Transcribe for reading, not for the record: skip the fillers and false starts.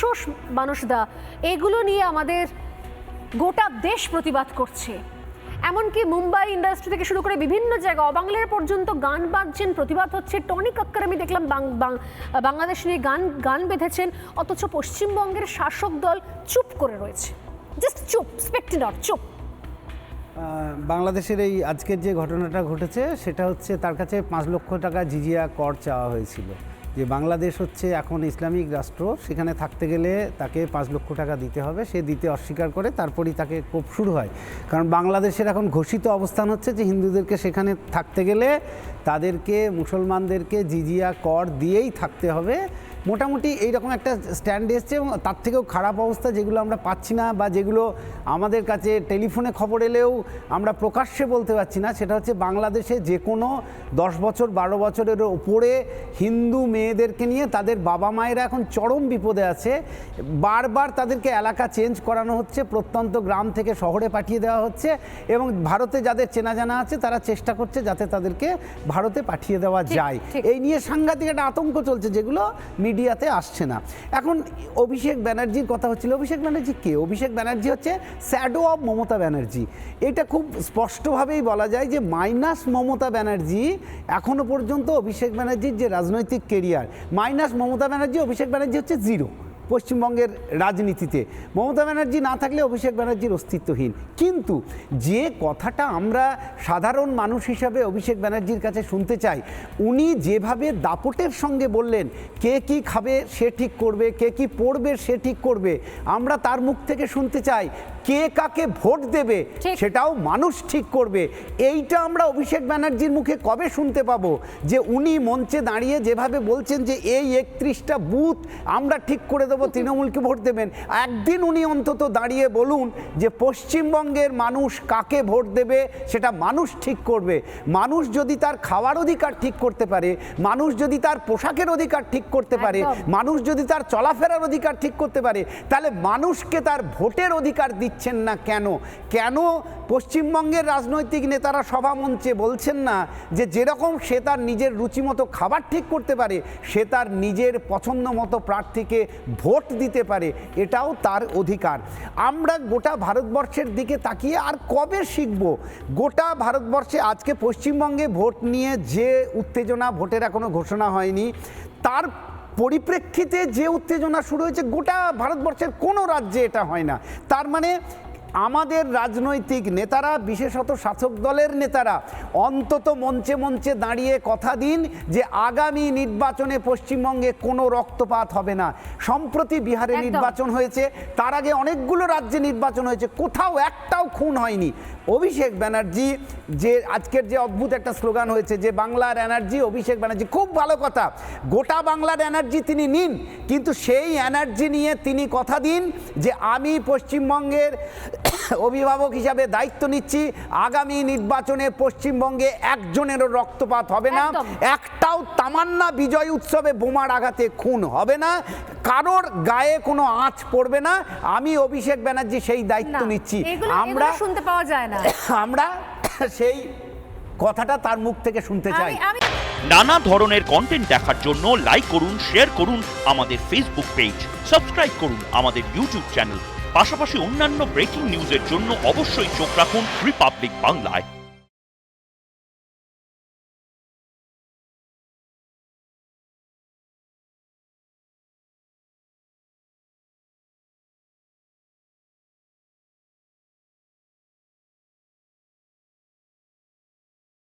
আক্রোশ মানুষদা, এগুলো নিয়ে আমাদের গোটা দেশ প্রতিবাদ করছে। এমনকি মুম্বাই ইন্ডাস্ট্রি থেকে শুরু করে বিভিন্ন জায়গা অবাংলার পর্যন্ত গান বাজছেন, প্রতিবাদ হচ্ছে। টনি কক্কর আমি দেখলাম বাংলাদেশ নিয়ে গান বেঁধেছেন, অথচ পশ্চিমবঙ্গের শাসক দল চুপ করে রয়েছে, জাস্ট চুপ, স্পেক্টেটর, চুপ। বাংলাদেশের এই আজকের যে ঘটনাটা ঘটেছে সেটা হচ্ছে তার কাছে 5 লক্ষ টাকা জিজিয়া কর চাওয়া হয়েছিল। যে বাংলাদেশ হচ্ছে এখন ইসলামিক রাষ্ট্র, সেখানে থাকতে গেলে তাকে 5 লক্ষ টাকা দিতে হবে, সে দিতে অস্বীকার করে, তারপরই তাকে কোপ শুরু হয়। কারণ বাংলাদেশের এখন ঘোষিত অবস্থান হচ্ছে যে হিন্দুদেরকে সেখানে থাকতে গেলে তাদেরকে, মুসলমানদেরকে জিজিয়া কর দিয়েই থাকতে হবে। মোটামুটি এইরকম একটা স্ট্যান্ড এসছে, এবং তার থেকেও খারাপ অবস্থা যেগুলো আমরা পাচ্ছি না, বা যেগুলো আমাদের কাছে টেলিফোনে খবর এলেও আমরা প্রকাশ্যে বলতে পারছি না, সেটা হচ্ছে বাংলাদেশে যে কোনো 10 বছর 12 বছরের ওপরে হিন্দু মেয়েদেরকে নিয়ে তাদের বাবা মায়েরা এখন চরম বিপদে আছে। বারবার তাদেরকে এলাকা চেঞ্জ করানো হচ্ছে, প্রত্যন্ত গ্রাম থেকে শহরে পাঠিয়ে দেওয়া হচ্ছে, এবং ভারতে যাদের চেনা জানা আছে তারা চেষ্টা করছে যাতে তাদেরকে ভারতে পাঠিয়ে দেওয়া যায়। এই নিয়ে সাংঘাতিক একটা আতঙ্ক চলছে, যেগুলো মিডিয়াতে আসছে না। এখন অভিষেক ব্যানার্জির কথা হচ্ছিল। অভিষেক ব্যানার্জি কে? অভিষেক ব্যানার্জি হচ্ছে শ্যাডো অফ মমতা ব্যানার্জি। এটা খুব স্পষ্টভাবেই বলা যায় যে মাইনাস মমতা ব্যানার্জি এখনো পর্যন্ত অভিষেক ব্যানার্জির যে রাজনৈতিক কেরিয়ার, মাইনাস মমতা ব্যানার্জি, অভিষেক ব্যানার্জি হচ্ছে জিরো পশ্চিমবঙ্গের রাজনীতিতে। মমতা ব্যানার্জি না থাকলে অভিষেক ব্যানার্জির অস্তিত্বহীন। কিন্তু যে কথাটা আমরা সাধারণ মানুষ হিসাবে অভিষেক ব্যানার্জির কাছে শুনতে চাই, উনি যেভাবে দাপটের সঙ্গে বললেন কে কি খাবে সে ঠিক করবে, কে কি পড়বে সে ঠিক করবে, আমরা তার মুখ থেকে শুনতে চাই কে কাকে ভোট দেবে সেটাও মানুষ ঠিক করবে। এইটা আমরা অভিষেক ব্যানার্জির মুখে কবে শুনতে পাবো? যে উনি মঞ্চে দাঁড়িয়ে যেভাবে বলছেন যে এই 31টা বুথ আমরা ঠিক করে দেবো, তৃণমূলকে ভোট দেবেন। একদিন উনি অন্তত দাঁড়িয়ে বলুন যে পশ্চিমবঙ্গের মানুষ কাকে ভোট দেবে সেটা মানুষ ঠিক করবে। মানুষ যদি তার খাওয়ার অধিকার ঠিক করতে পারে, মানুষ যদি তার পোশাকের অধিকার ঠিক করতে পারে, মানুষ যদি তার চলাফেরার অধিকার ঠিক করতে পারে, তাহলে মানুষকে তার ভোটের অধিকার দিচ্ছেন না কেন? কেন পশ্চিমবঙ্গের রাজনৈতিক নেতারা সভা মঞ্চে বলছেন না যে যেরকম সে তার নিজের রুচিমতো খাবার ঠিক করতে পারে, সে তার নিজের পছন্দ মতো প্রার্থীকে ভোট দিতে পারে, এটাও তার অধিকার। আমরা গোটা ভারতবর্ষের দিকে তাকিয়ে আর কবে শিখব? গোটা ভারতবর্ষে আজকে পশ্চিমবঙ্গে ভোট নিয়ে যে উত্তেজনা, ভোটের এখনো ঘোষণা হয়নি, তার পরিপ্রেক্ষিতে যে উত্তেজনা শুরু হয়েছে গোটা ভারতবর্ষের কোনো রাজ্যে এটা হয় না। তার মানে আমাদের রাজনৈতিক নেতারা, বিশেষত শাসক দলের নেতারা, অন্তত মঞ্চে মঞ্চে দাঁড়িয়ে কথা দিন যে আগামী নির্বাচনে পশ্চিমবঙ্গে কোনো রক্তপাত হবে না। সম্প্রতি বিহারে নির্বাচন হয়েছে, তার আগে অনেকগুলো রাজ্যে নির্বাচন হয়েছে, কোথাও একটাও খুন হয়নি। অভিষেক ব্যানার্জি যে আজকের যে অদ্ভুত একটা স্লোগান হয়েছে যে বাংলার এনার্জি অভিষেক ব্যানার্জি, খুব ভালো কথা, গোটা বাংলার এনার্জি তিনি নিন, কিন্তু সেই এনার্জি নিয়ে তিনি কথা দিন যে আমি পশ্চিমবঙ্গের অভিভাবক হিসাবে দায়িত্ব নিচ্ছি, আগামী নির্বাচনে পশ্চিমবঙ্গে একজনেরও রক্তপাত হবে না, একটাও তামান্না বিজয় উৎসবে বোমার আঘাতে খুন হবে না, কারোর গায়ে কোনো আঁচ পড়বে না। আমি অভিষেক ব্যানার্জি সেই দায়িত্ব নিচ্ছি। আমরা শুনতে পাওয়া যায় না, আমরা সেই কথাটা তার মুখ থেকে শুনতে চাই। নানা ধরনের কন্টেন্ট দেখার জন্য লাইক করুন, শেয়ার করুন আমাদের ফেসবুক পেজ, সাবস্ক্রাইব করুন আমাদের ইউটিউব চ্যানেল। পাশাপাশি অন্যান্য ব্রেকিং নিউজের জন্য অবশ্যই চোখ রাখুন রিপাবলিক বাংলায়।